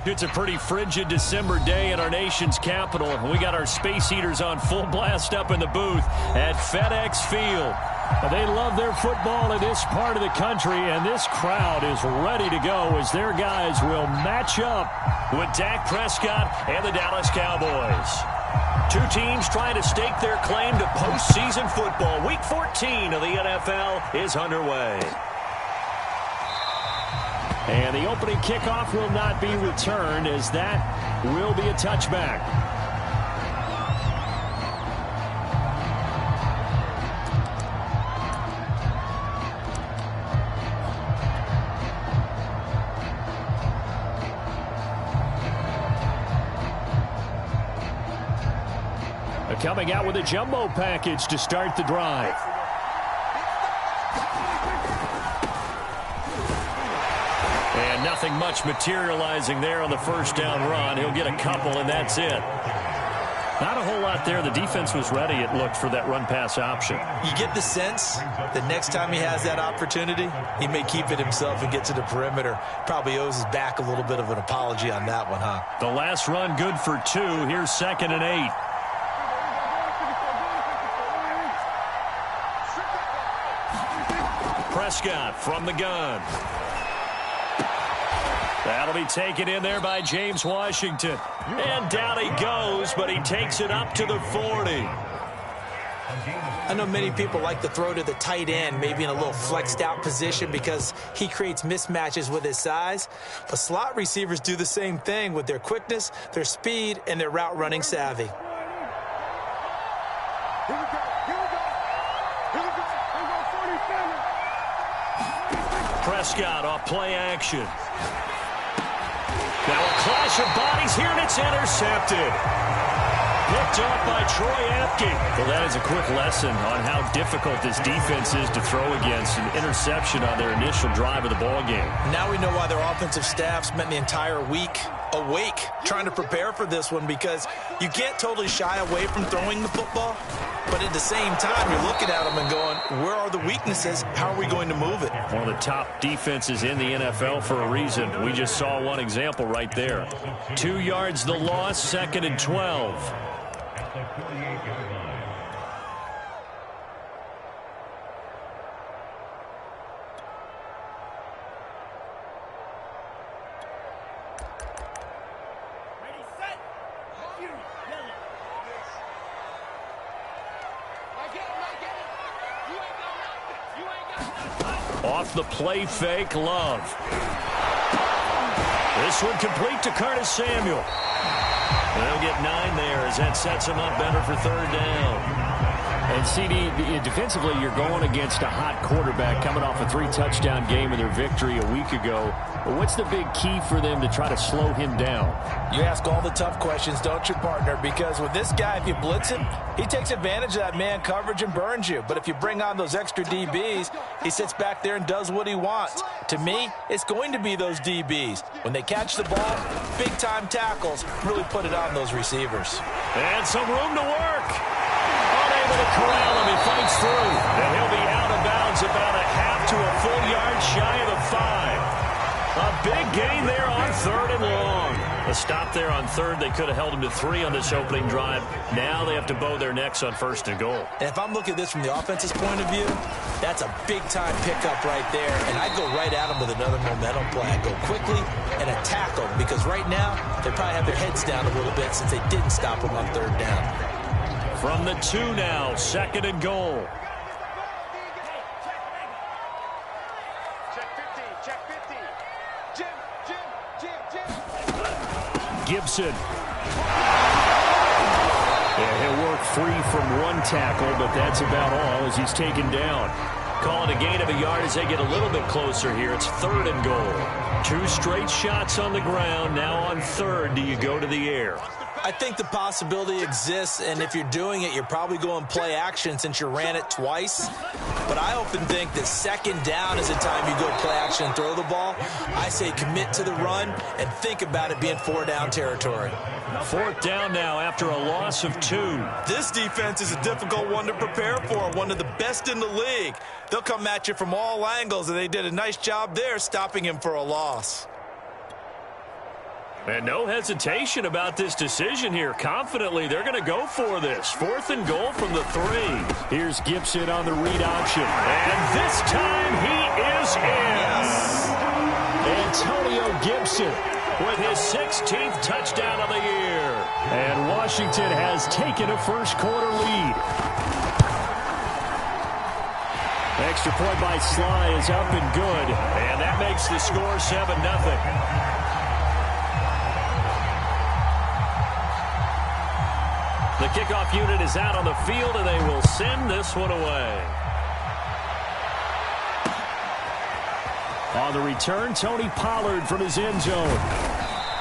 It's a pretty frigid December day in our nation's capital. We got our space heaters on full blast up in the booth at FedEx Field. They love their football in this part of the country, and this crowd is ready to go as their guys will match up with Dak Prescott and the Dallas Cowboys. Two teams trying to stake their claim to postseason football. Week 14 of the NFL is underway. And the opening kickoff will not be returned, as that will be a touchback. Coming out with a jumbo package to start the drive. And nothing much materializing there on the first down run. He'll get a couple, and that's it. Not a whole lot there. The defense was ready, it looked, for that run-pass option. You get the sense that next time he has that opportunity, he may keep it himself and get to the perimeter. Probably owes his back a little bit of an apology on that one, huh? The last run good for 2. Here's 2nd and 8. Prescott from the gun. That'll be taken in there by James Washington. And down he goes, but he takes it up to the 40. I know many people like to throw to the tight end, maybe in a little flexed out position because he creates mismatches with his size. But slot receivers do the same thing with their quickness, their speed, and their route running savvy. Prescott off play action. Now a clash of bodies here, and it's intercepted. Picked up by Troy Apke. Well, that is a quick lesson on how difficult this defense is to throw against. An interception on their initial drive of the ball game. Now we know why their offensive staff spent the entire week awake trying to prepare for this one, because you can't totally shy away from throwing the football. But at the same time, you're looking at them and going, where are the weaknesses? How are we going to move it? One of the top defenses in the NFL for a reason. We just saw one example right there. 2 yards the loss, 2nd and 12. Off the play fake, Love. This one complete to Curtis Samuel. They'll get 9 there as that sets him up better for 3rd down. And CD, defensively, you're going against a hot quarterback coming off a 3-touchdown game in their victory a week ago. But what's the big key for them to try to slow him down? You ask all the tough questions, don't you, partner? Because with this guy, if you blitz him, he takes advantage of that man coverage and burns you. But if you bring on those extra DBs, he sits back there and does what he wants. To me, it's going to be those DBs. When they catch the ball, big-time tackles really put it on those receivers. And some room to work. Unable to corral him. He fights through. And he'll be out of bounds about a half to a full yard shy of the 5. A big gain there on 3rd and long. A stop there on 3rd. They could have held him to 3 on this opening drive. Now they have to bow their necks on 1st and goal. And if I'm looking at this from the offense's point of view, that's a big-time pickup right there. And I'd go right at him with another momentum play. I'd go quickly and attack them, because right now they probably have their heads down a little bit since they didn't stop him on 3rd down. From the 2 now, 2nd and goal. Gibson. Yeah, he'll work free from 1 tackle, but that's about all as he's taken down. Calling a gain of a yard as they get a little bit closer here. It's 3rd and goal. 2 straight shots on the ground. Now on 3rd, do you go to the air? I think the possibility exists, and if you're doing it, you're probably going play action since you ran it twice. But I often think that 2nd down is the time you go play action and throw the ball. I say commit to the run and think about it being 4-down territory. 4th down now after a loss of 2. This defense is a difficult one to prepare for, one of the best in the league. They'll come at you from all angles, and they did a nice job there stopping him for a loss. And no hesitation about this decision here. Confidently, they're going to go for this. 4th and goal from the 3. Here's Gibson on the read option. And this time he is in. Yes. Antonio Gibson with his 16th touchdown of the year. And Washington has taken a first-quarter lead. Extra point by Sly is up and good. And that makes the score 7-0. The kickoff unit is out on the field, and they will send this one away. On the return, Tony Pollard from his end zone.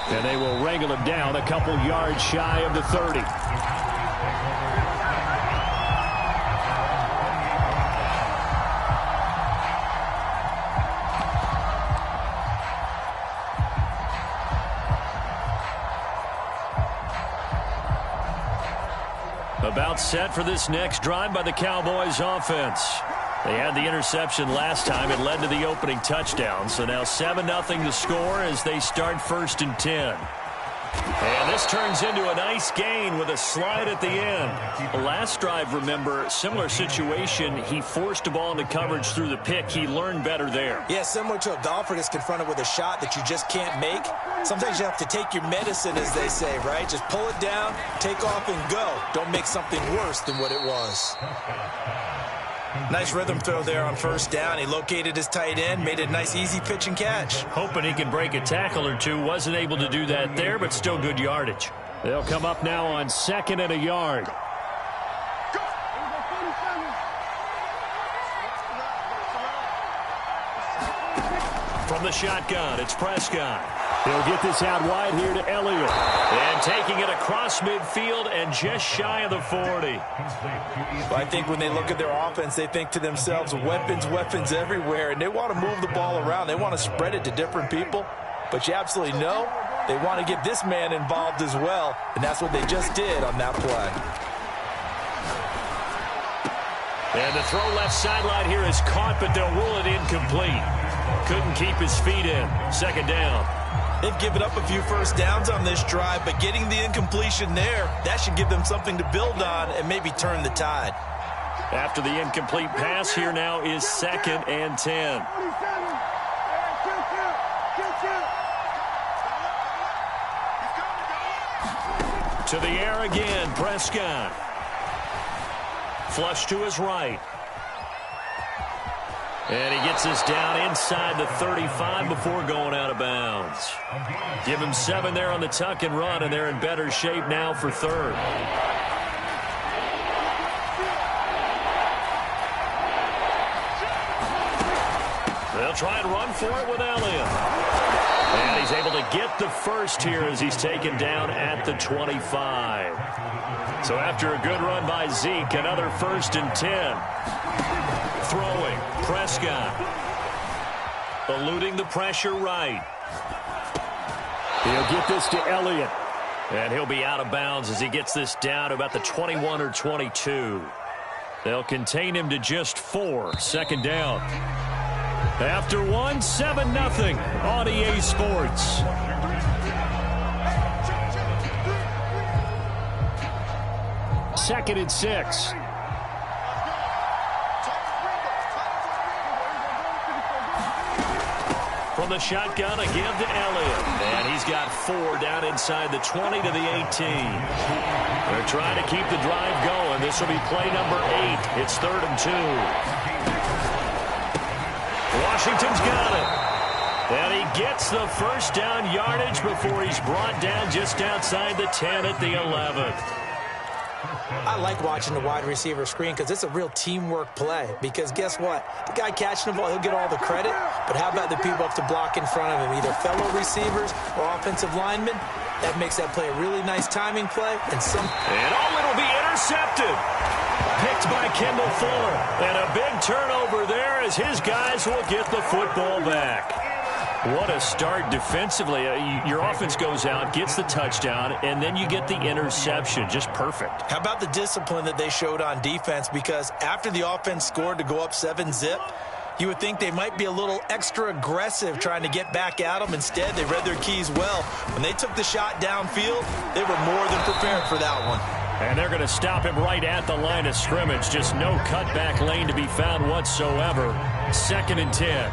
And they will wrangle him down a couple yards shy of the 30. About set for this next drive by the Cowboys offense. They had the interception last time. It led to the opening touchdown. So now 7-0 the score as they start 1st and 10. And this turns into a nice gain with a slide at the end. The last drive, remember, similar situation. He forced a ball into coverage through the pick. He learned better there. Yeah, similar to a golfer that's confronted with a shot that you just can't make. Sometimes you have to take your medicine, as they say, right? Just pull it down, take off, and go. Don't make something worse than what it was. Nice rhythm throw there on 1st down. He located his tight end, made a nice easy pitch and catch. Hoping he can break a tackle or two. Wasn't able to do that there, but still good yardage. They'll come up now on 2nd and a yard. From the shotgun, it's Prescott. He'll get this out wide here to Elliott. And taking it across midfield and just shy of the 40. Well, I think when they look at their offense, they think to themselves, weapons, weapons everywhere. And they want to move the ball around. They want to spread it to different people. But you absolutely know they want to get this man involved as well. And that's what they just did on that play. And the throw left sideline here is caught, but they'll rule it incomplete. Couldn't keep his feet in. 2nd down. They've given up a few first downs on this drive, but getting the incompletion there, that should give them something to build on and maybe turn the tide. After the incomplete pass, here now is 2nd and 10. To the air again, Prescott. Flush to his right. And he gets this down inside the 35 before going out of bounds. Give him 7 there on the tuck and run, and they're in better shape now for 3rd. They'll try and run for it with Elliott. And he's able to get the first here as he's taken down at the 25. So after a good run by Zeke, another 1st and 10. Throwing, Prescott. Eluding the pressure right. He'll get this to Elliott. And he'll be out of bounds as he gets this down to about the 21 or 22. They'll contain him to just 4. 2nd down. After 1, 7-0 on EA Sports. Second and 6. From the shotgun, a give to Elliott. And he's got 4 down inside the 20 to the 18. They're trying to keep the drive going. This will be play number 8. It's 3rd and 2. Washington's got it. And he gets the first down yardage before he's brought down just outside the 10 at the 11. I like watching the wide receiver screen because it's a real teamwork play. Because guess what? The guy catching the ball, he'll get all the credit. But how about the people up to block in front of him? Either fellow receivers or offensive linemen. That makes that play a really nice timing play. And it'll be intercepted. Picked by Kendall Fuller. And a big turnover there as his guys will get the football back. What a start defensively. Your offense goes out, gets the touchdown, and then you get the interception. Just perfect. How about the discipline that they showed on defense? Because after the offense scored to go up 7-0, You would think they might be a little extra aggressive trying to get back at them. Instead, they read their keys well. When they took the shot downfield, they were more than prepared for that one. And they're going to stop him right at the line of scrimmage. Just no cutback lane to be found whatsoever. 2nd and 10.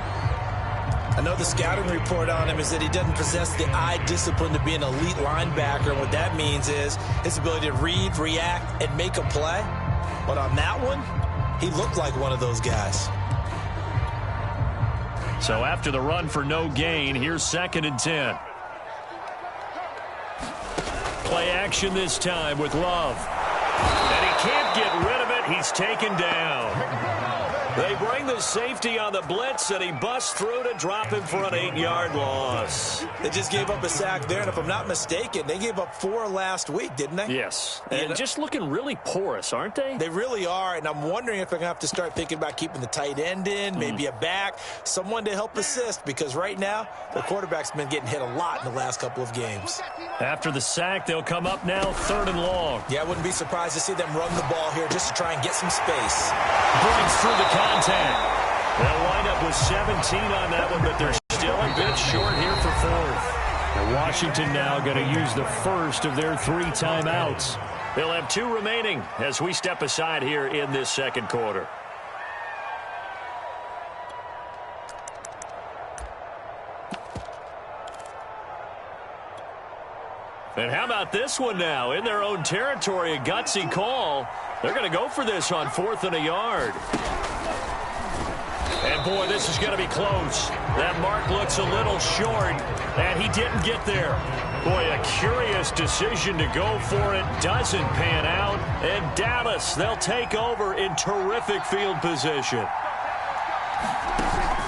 I know the scouting report on him is that he doesn't possess the eye discipline to be an elite linebacker. What that means is his ability to read, react, and make a play. But on that one, he looked like one of those guys. So after the run for no gain, here's 2nd and 10. Play action this time with Love. And he can't get rid of it. He's taken down. They bring the safety on the blitz, and he busts through to drop him for an 8-yard loss. They just gave up a sack there, and if I'm not mistaken, they gave up 4 last week, didn't they? Yes, and just looking really porous, aren't they? They really are, and I'm wondering if they're going to have to start thinking about keeping the tight end in, maybe a back, someone to help assist, because right now, the quarterback's been getting hit a lot in the last couple of games. After the sack, they'll come up now 3rd and long. Yeah, I wouldn't be surprised to see them run the ball here just to try and get some space. Breaks through the contact. They'll wind up with 17 on that one, but they're still a bit short here for 4th. And Washington now going to use the first of their 3 timeouts. They'll have 2 remaining as we step aside here in this 2nd quarter. And how about this one now? In their own territory, a gutsy call. They're going to go for this on 4th and a yard. And, boy, this is going to be close. That mark looks a little short, and he didn't get there. Boy, a curious decision to go for it. Doesn't pan out. And Dallas, they'll take over in terrific field position.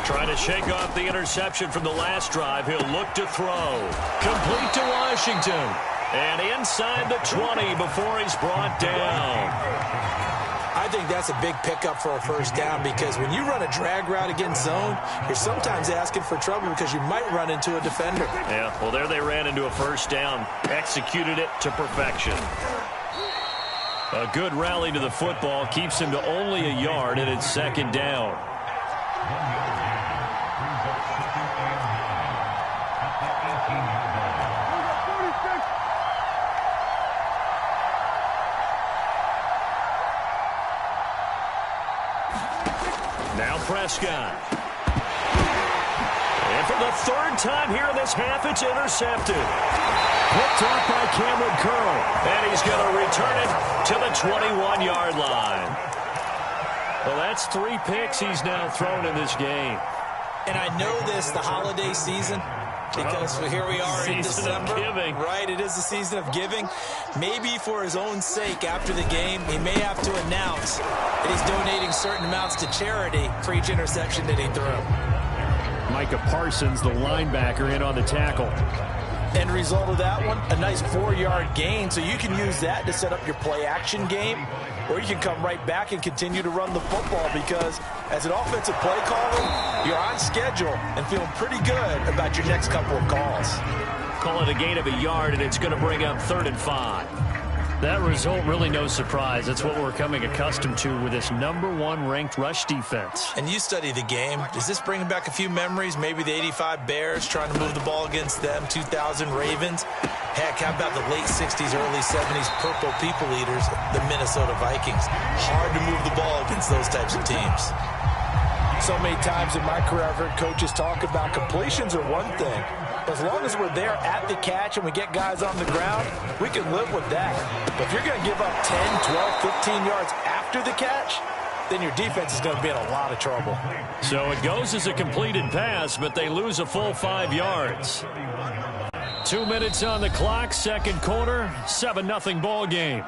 Trying to shake off the interception from the last drive. He'll look to throw. Complete to Washington. And inside the 20 before he's brought down. I think that's a big pickup for a first down, because when you run a drag route against zone, you're sometimes asking for trouble because you might run into a defender. Yeah, well, there they ran into a first down. Executed it to perfection. A good rally to the football keeps him to only a yard, and it's 2nd down. Now Prescott. And for the 3rd time here in this half, it's intercepted. Picked off by Cameron Curl. And he's going to return it to the 21-yard line. Well, that's 3 picks he's now thrown in this game. And I know this, the holiday season, because here we are in December. Right, it is the season of giving. Maybe for his own sake after the game, he may have to announce that he's donating certain amounts to charity for each interception that he threw. Micah Parsons, the linebacker, in on the tackle. End result of that one, a nice 4-yard gain, so you can use that to set up your play-action game, or you can come right back and continue to run the football, because as an offensive play caller, you're on schedule and feeling pretty good about your next couple of calls. Call it a gain of a yard, and it's going to bring up 3rd and 5. That result, really no surprise. That's what we're coming accustomed to with this #1 ranked rush defense. And you study the game. Does this bring back a few memories? Maybe the 85 Bears trying to move the ball against them, 2000 Ravens. Heck, how about the late 60s, early 70s Purple People Eaters, the Minnesota Vikings? Hard to move the ball against those types of teams. So many times in my career, I've heard coaches talk about completions are one thing. As long as we're there at the catch and we get guys on the ground, we can live with that. But if you're going to give up 10, 12, 15 yards after the catch, then your defense is going to be in a lot of trouble. So it goes as a completed pass, but they lose a full 5 yards. 2 minutes on the clock, 2nd quarter, 7-0 ball game.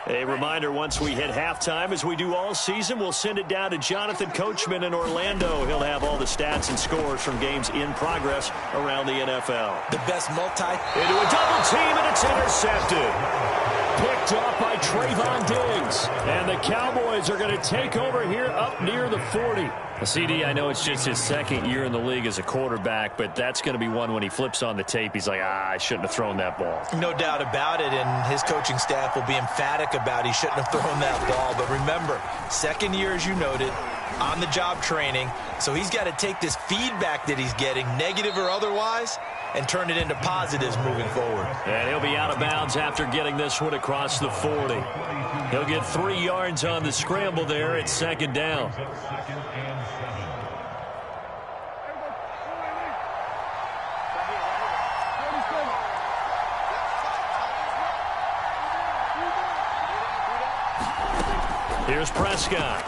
A reminder, once we hit halftime, as we do all season, we'll send it down to Jonathan Coachman in Orlando. He'll have all the stats and scores from games in progress around the NFL. The best multi. Into a double team, and it's intercepted. Picked off by Trayvon Diggs. And the Cowboys are going to take over here up near the 40. CD, I know it's just his second year in the league as a quarterback, but that's going to be one when he flips on the tape. He's like, I shouldn't have thrown that ball. No doubt about it, and his coaching staff will be emphatic about he shouldn't have thrown that ball. But remember, second year, as you noted, on-the-job training, so he's got to take this feedback that he's getting, negative or otherwise, and turn it into positives moving forward. And he'll be out of bounds after getting this one across the 40. He'll get 3 yards on the scramble there at second down. Here's Prescott.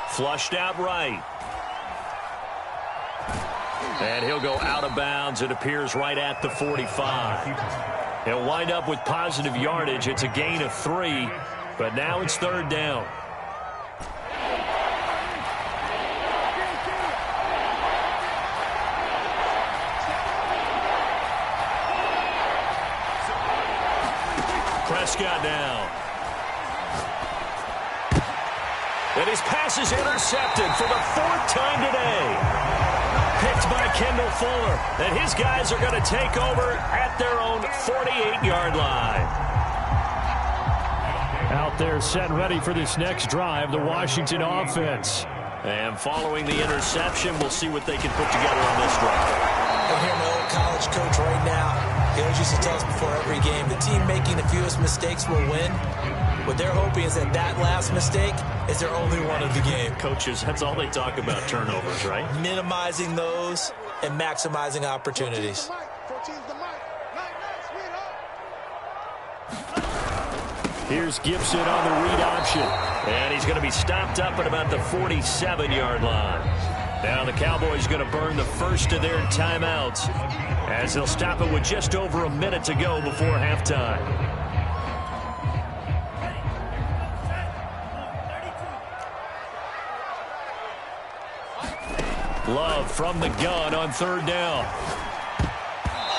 Flushed out right. And he'll go out of bounds. It appears right at the 45. He'll wind up with positive yardage. It's a gain of 3, but now it's third down. Prescott now. And his pass is intercepted for the 4th time today. Picked by Kendall Fuller. And his guys are going to take over at their own 48-yard line. Out there set and ready for this next drive, the Washington offense. And following the interception, we'll see what they can put together on this drive. I hear my old college coach right now. He always used to tell us before every game, the team making the fewest mistakes will win. What they're hoping is that last mistake is their only one of the game. Coaches, that's all they talk about, turnovers, right? Minimizing those and maximizing opportunities. Here's Gibson on the read option. And he's going to be stopped up at about the 47-yard line. Now the Cowboys going to burn the first of their timeouts as they'll stop it with just over a minute to go before halftime. Love from the gun on third down.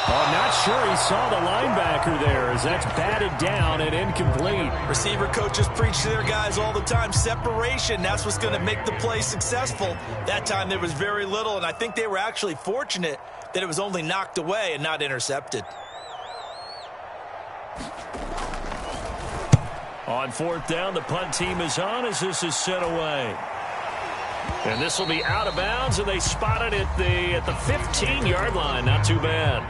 I'm not sure he saw the linebacker there as that's batted down and incomplete. Receiver coaches preach to their guys all the time. Separation, that's what's going to make the play successful. That time there was very little, and I think they were actually fortunate that it was only knocked away and not intercepted. On fourth down, the punt team is on as this is sent away. And this will be out of bounds, and they spot it at the 15-yard line. Not too bad.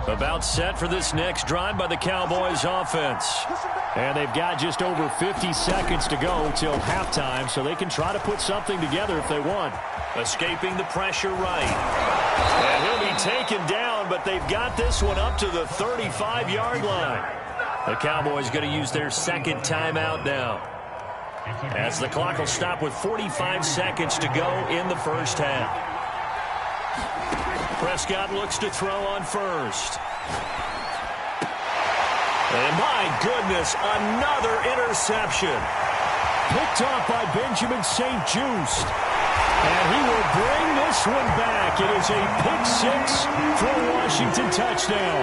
About set for this next drive by the Cowboys offense. And they've got just over 50 seconds to go till halftime, so they can try to put something together if they want. Escaping the pressure right. And he'll be taken down, but they've got this one up to the 35-yard line. The Cowboys going to use their second timeout now, as the clock will stop with 45 seconds to go in the first half. Prescott looks to throw on first. And my goodness, another interception. Picked off by Benjamin St-Juste. And he will bring this one back. It is a pick-6 for a Washington touchdown.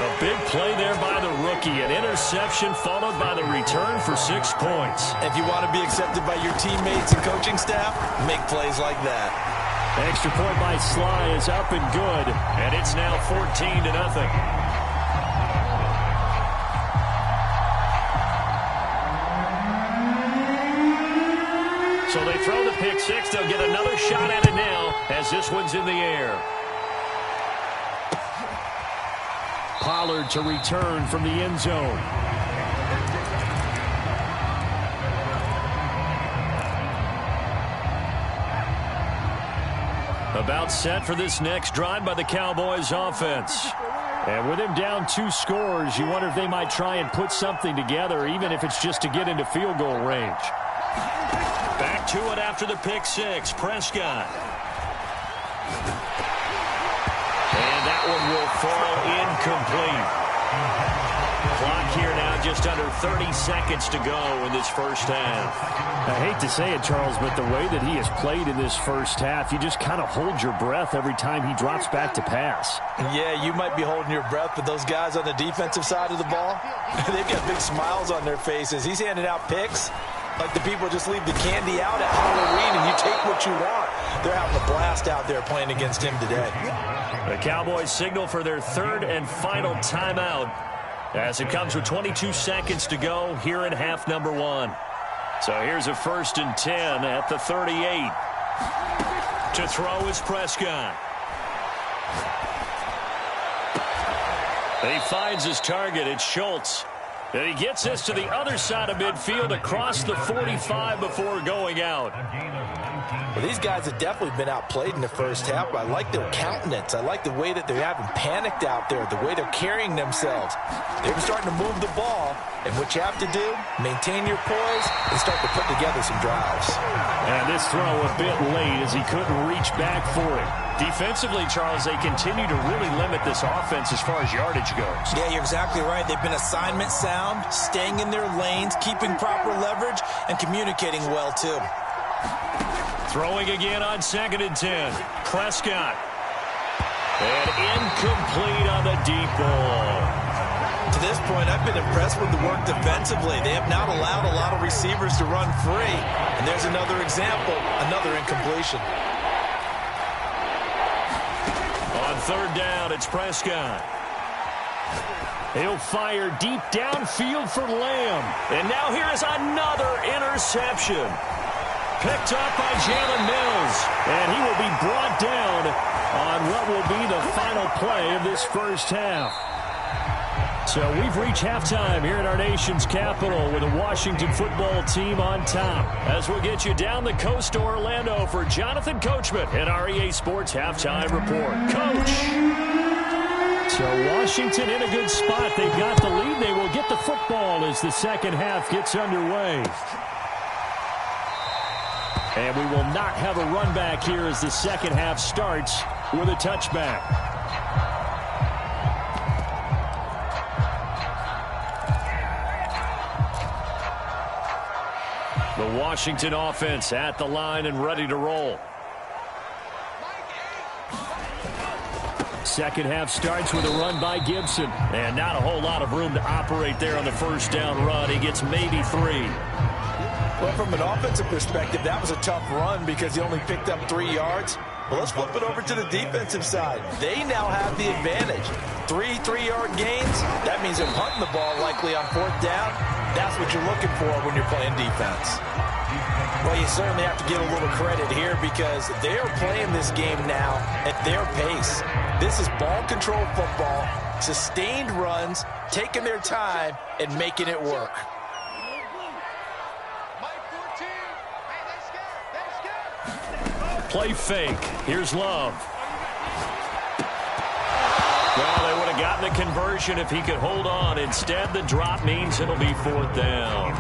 A big play there by the rookie. An interception followed by the return for 6 points. If you want to be accepted by your teammates and coaching staff, make plays like that. Extra point by Sly is up and good. And it's now 14-0. So they throw the pick-6. They'll get another shot at it now as this one's in the air. Pollard to return from the end zone. About set for this next drive by the Cowboys offense. And with him down 2 scores, you wonder if they might try and put something together, even if it's just to get into field goal range. Back to it after the pick-6. Prescott. And that one will fall incomplete. Clock here now, just under 30 seconds to go in this first half. I hate to say it, Charles, but the way that he has played in this first half, you just kind of hold your breath every time he drops back to pass. Yeah, you might be holding your breath, but those guys on the defensive side of the ball, they've got big smiles on their faces. He's handing out picks like the people just leave the candy out at Halloween and you take what you want. They're having a blast out there playing against him today. The Cowboys signal for their third and final timeout as it comes with 22 seconds to go here in half number one. So here's a 1st and 10 at the 38. To throw is Prescott. He finds his target. It's Schultz. And he gets this to the other side of midfield across the 45 before going out. Well, these guys have definitely been outplayed in the first half, but I like their countenance. I like the way that they haven't panicked out there, the way they're carrying themselves. They're starting to move the ball, and what you have to do, maintain your poise and start to put together some drives. And this throw a bit late as he couldn't reach back for it. Defensively, Charles, they continue to really limit this offense as far as yardage goes. Yeah, you're exactly right. They've been assignment sound, staying in their lanes, keeping proper leverage, and communicating well, too. Throwing again on 2nd and 10. Prescott. And incomplete on the deep ball. To this point, I've been impressed with the work defensively. They have not allowed a lot of receivers to run free. And there's another example, another incompletion. On 3rd down, it's Prescott. He'll fire deep downfield for Lamb. And now here is another interception. Picked up by Jalen Mills. And he will be brought down on what will be the final play of this first half. So we've reached halftime here in our nation's capital with the Washington football team on top. As we'll get you down the coast to Orlando for Jonathan Coachman and our EA Sports Halftime Report. Coach! So Washington in a good spot. They've got the lead. They will get the football as the second half gets underway. And we will not have a run back here as the second half starts with a touchback. The Washington offense at the line and ready to roll. Second half starts with a run by Gibson. And not a whole lot of room to operate there on the first down run. He gets maybe 3. Well, from an offensive perspective, that was a tough run because he only picked up 3 yards. Well, let's flip it over to the defensive side. They now have the advantage. 3 3-yard gains. That means they're punting the ball likely on 4th down. That's what you're looking for when you're playing defense. Well, you certainly have to give a little credit here because they are playing this game now at their pace. This is ball control football, sustained runs, taking their time, and making it work. Play fake. Here's Love. Well, they would have gotten a conversion if he could hold on. Instead, the drop means it'll be 4th down.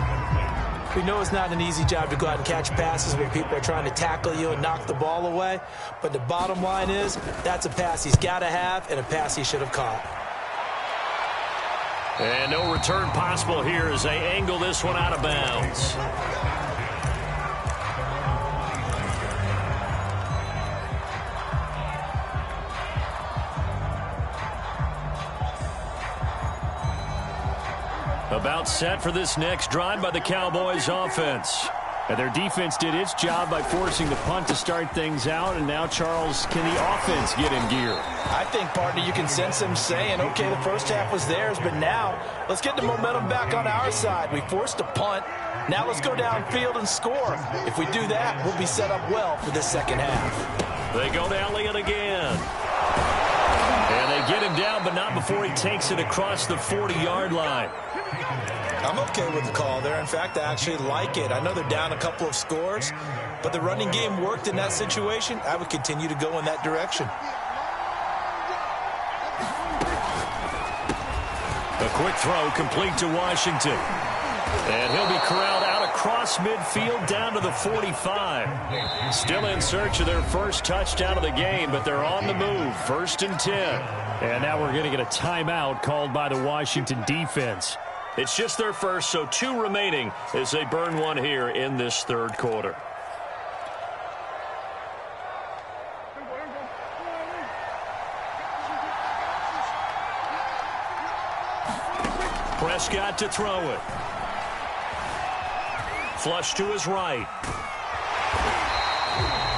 We know it's not an easy job to go out and catch passes when people are trying to tackle you and knock the ball away. But the bottom line is that's a pass he's got to have and a pass he should have caught. And no return possible here as they angle this one out of bounds. About set for this next drive by the Cowboys offense. And their defense did its job by forcing the punt to start things out. And now, Charles, can the offense get in gear? I think, partner, you can sense them saying, okay, the first half was theirs, but now let's get the momentum back on our side. We forced a punt. Now let's go downfield and score. If we do that, we'll be set up well for this second half. They go to Elliott again. And they get him down, but not before he takes it across the 40-yard line. I'm okay with the call there. In fact, I actually like it. I know they're down a couple of scores, but the running game worked in that situation. I would continue to go in that direction. A quick throw complete to Washington. And he'll be corralled out across midfield down to the 45. Still in search of their first touchdown of the game, but they're on the move. 1st and 10. And now we're going to get a timeout called by the Washington defense. It's just their first, so 2 remaining as they burn one here in this 3rd quarter. Prescott to throw it. Flush to his right.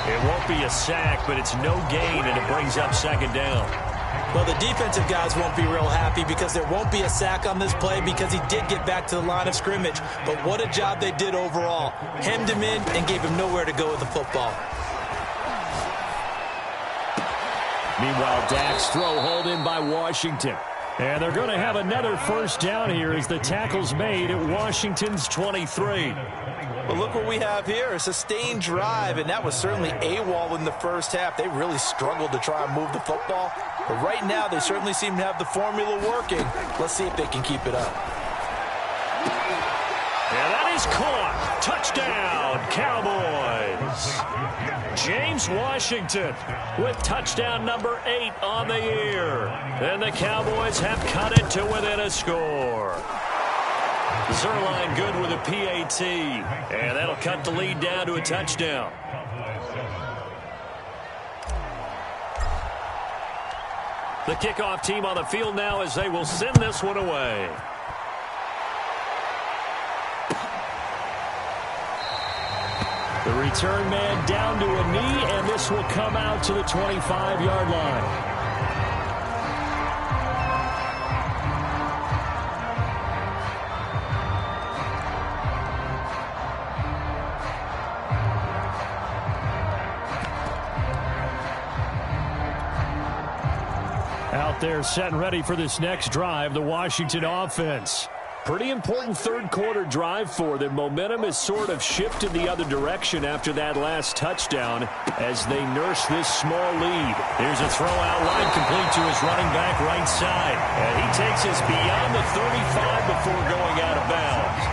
It won't be a sack, but it's no gain, and it brings up 2nd down. Well, the defensive guys won't be real happy because there won't be a sack on this play because he did get back to the line of scrimmage. But what a job they did overall. Hemmed him in and gave him nowhere to go with the football. Meanwhile, Dak's throw hauled in by Washington. And they're going to have another 1st down here as the tackle's made at Washington's 23. Well, look what we have here. A sustained drive, and that was certainly AWOL in the first half. They really struggled to try and move the football. But right now, they certainly seem to have the formula working. Let's see if they can keep it up. And that is caught. Touchdown, Cowboys. James Washington with touchdown number 8 on the year. And the Cowboys have cut it to within a score. Zerline good with a PAT. And that'll cut the lead down to a touchdown. The kickoff team on the field now as they will send this one away. The return man down to a knee, and this will come out to the 25-yard line. Out there set and ready for this next drive, the Washington offense. Pretty important 3rd quarter drive for them. Momentum has sort of shifted the other direction after that last touchdown as they nurse this small lead. Here's a throw out line complete to his running back right side. And he takes us beyond the 35 before going out of bounds.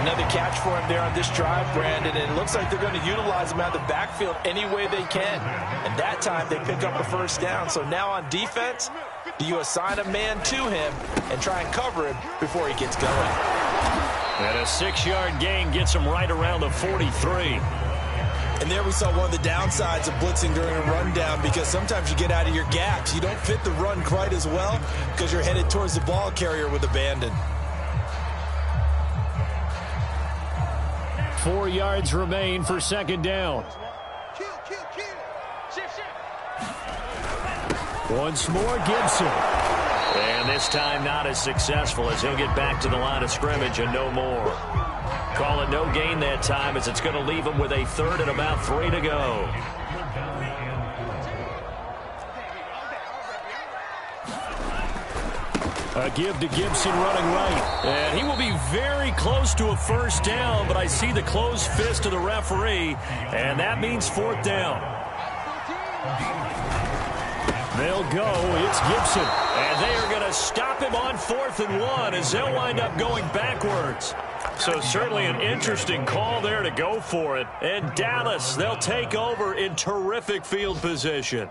Another catch for him there on this drive, Brandon, and it looks like they're going to utilize him out of the backfield any way they can. And that time they pick up a 1st down. So now on defense, do you assign a man to him and try and cover him before he gets going? And a 6-yard gain gets him right around the 43. And there we saw one of the downsides of blitzing during a rundown because sometimes you get out of your gaps. You don't fit the run quite as well because you're headed towards the ball carrier with abandon. 4 yards remain for 2nd down. Once more, Gibson. And this time not as successful as he'll get back to the line of scrimmage and no more. Call it no gain that time as it's going to leave him with a 3rd and about 3 to go. A give to Gibson running right. And he will be very close to a 1st down, but I see the closed fist of the referee, and that means 4th down. They'll go. It's Gibson. And they are going to stop him on 4th and 1 as they'll wind up going backwards. So certainly an interesting call there to go for it. And Dallas, they'll take over in terrific field position.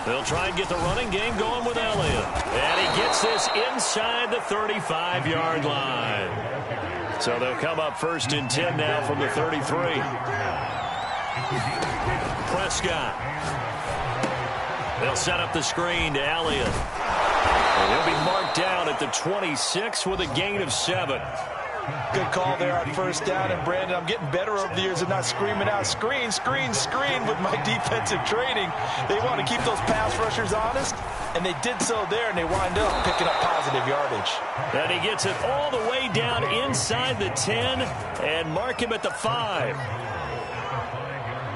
They'll try and get the running game going with Elliott. And he gets this inside the 35-yard line. So they'll come up 1st and 10 now from the 33. Prescott. They'll set up the screen to Elliott. And he'll be marked down at the 26 with a gain of 7. Good call there on 1st down. And, Brandon, I'm getting better over the years of not screaming out, screen, screen, screen with my defensive training. They want to keep those pass rushers honest, and they did so there, and they wind up picking up positive yardage. And he gets it all the way down inside the 10 and mark him at the 5.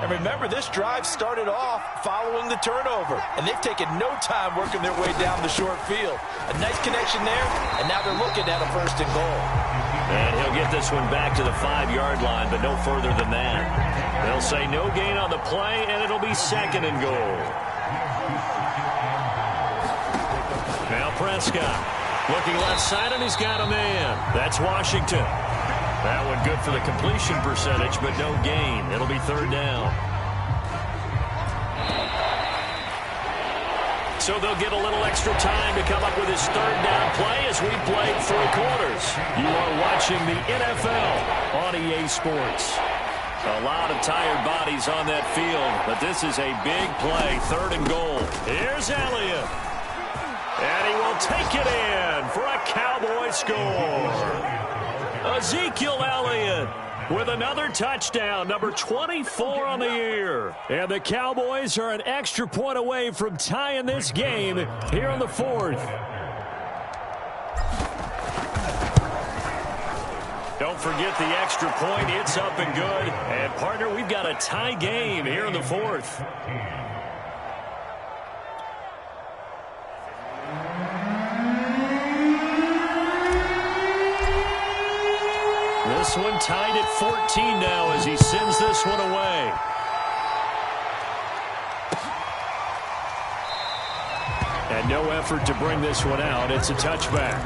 And remember, this drive started off following the turnover, and they've taken no time working their way down the short field. A nice connection there, and now they're looking at a 1st and goal. And he'll get this one back to the 5-yard line, but no further than that. They'll say no gain on the play, and it'll be 2nd and goal. Now Prescott looking left side, and he's got a man. That's Washington. That one good for the completion percentage, but no gain. It'll be 3rd down. So they'll get a little extra time to come up with his 3rd down play as we played 3 quarters. You are watching the NFL on EA Sports. A lot of tired bodies on that field, but this is a big play, 3rd and goal. Here's Elliott. And he will take it in for a Cowboy score. Ezekiel Elliott with another touchdown, number 24 on the year. And the Cowboys are an extra point away from tying this game here in the 4th. Don't forget the extra point. It's up and good. And, partner, we've got a tie game here in the 4th. This one tied at 14 now as he sends this one away. And no effort to bring this one out. It's a touchback.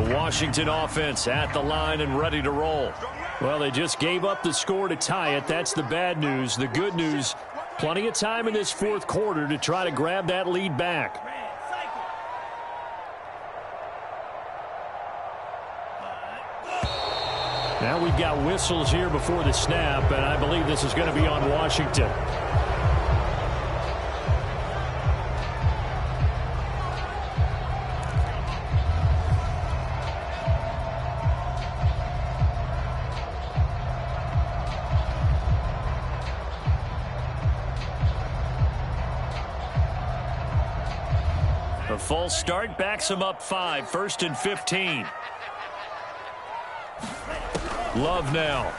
Washington offense at the line and ready to roll. Well, they just gave up the score to tie it. That's the bad news. The good news, plenty of time in this 4th quarter to try to grab that lead back. Now we've got whistles here before the snap, and I believe this is going to be on Washington. A full start backs him up 5, 1st and 15. Love now.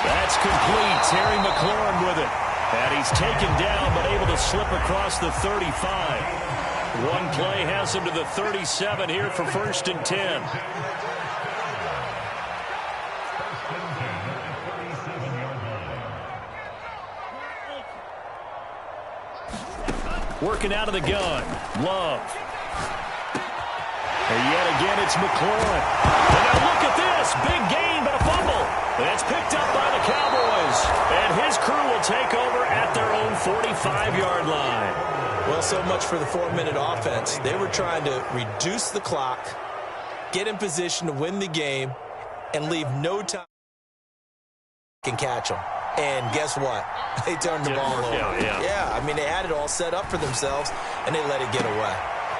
That's complete. Terry McLaurin with it. And he's taken down but able to slip across the 35. One play has him to the 37 here for 1st and 10. Working out of the gun. Love. And yet again, it's McLaurin. And now look at this. Big gain, but a fumble. That's picked up by the Cowboys. And his crew will take over at their own 45-yard line. Well, so much for the 4-minute offense. They were trying to reduce the clock, get in position to win the game, and leave no time to catch them. And guess what? They turned the ball over. Yeah, I mean, they had it all set up for themselves, and they let it get away.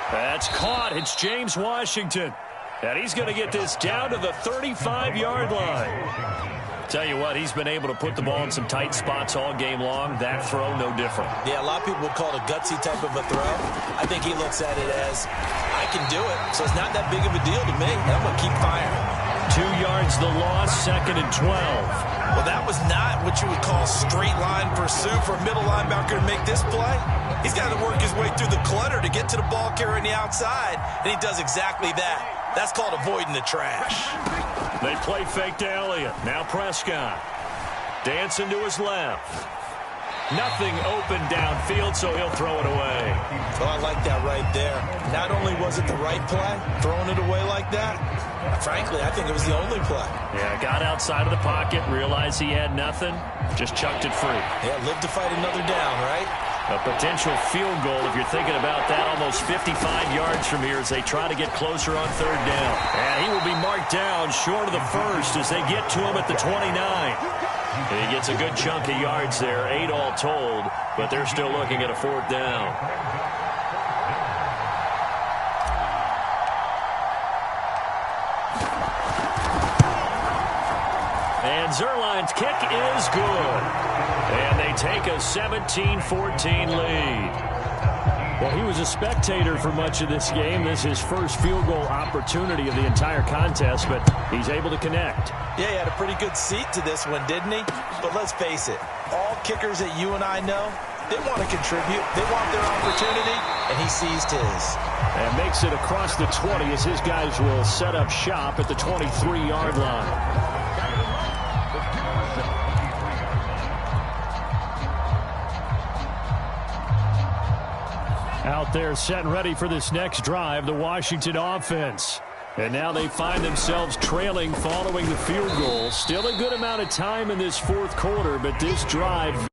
That's caught. It's James Washington. And he's going to get this down to the 35-yard line. Tell you what, he's been able to put the ball in some tight spots all game long. That throw, no different. Yeah, a lot of people would call it a gutsy type of a throw. I think he looks at it as, I can do it, so it's not that big of a deal to me, and I'm going to keep firing. 2 yards the loss, 2nd and 12. Well, that was not what you would call straight line pursuit for a middle linebacker to make this play. He's got to work his way through the clutter to get to the ball carrier on the outside, and he does exactly that. That's called avoiding the trash. They play fake to Elliott. Now Prescott. Dancing to his left. Nothing open downfield, so he'll throw it away. Oh, I like that right there. Not only was it the right play, throwing it away like that, frankly, I think it was the only play. Yeah, got outside of the pocket, realized he had nothing, just chucked it free. Yeah, live to fight another down, right? A potential field goal, if you're thinking about that, almost 55 yards from here as they try to get closer on 3rd down. And he will be marked down short of the 1st as they get to him at the 29. And he gets a good chunk of yards there, 8 all told, but they're still looking at a 4th down. And Zuerlein's kick is good. And they take a 17-14 lead. Well, he was a spectator for much of this game. This is his first field goal opportunity of the entire contest, but he's able to connect. Yeah, he had a pretty good seat to this one, didn't he? But let's face it, all kickers that you and I know, they want to contribute. They want their opportunity, and he seized his. And makes it across the 20 as his guys will set up shop at the 23-yard line. Out there set and ready for this next drive, the Washington offense. And now they find themselves trailing following the field goal. Still a good amount of time in this fourth quarter, but this drive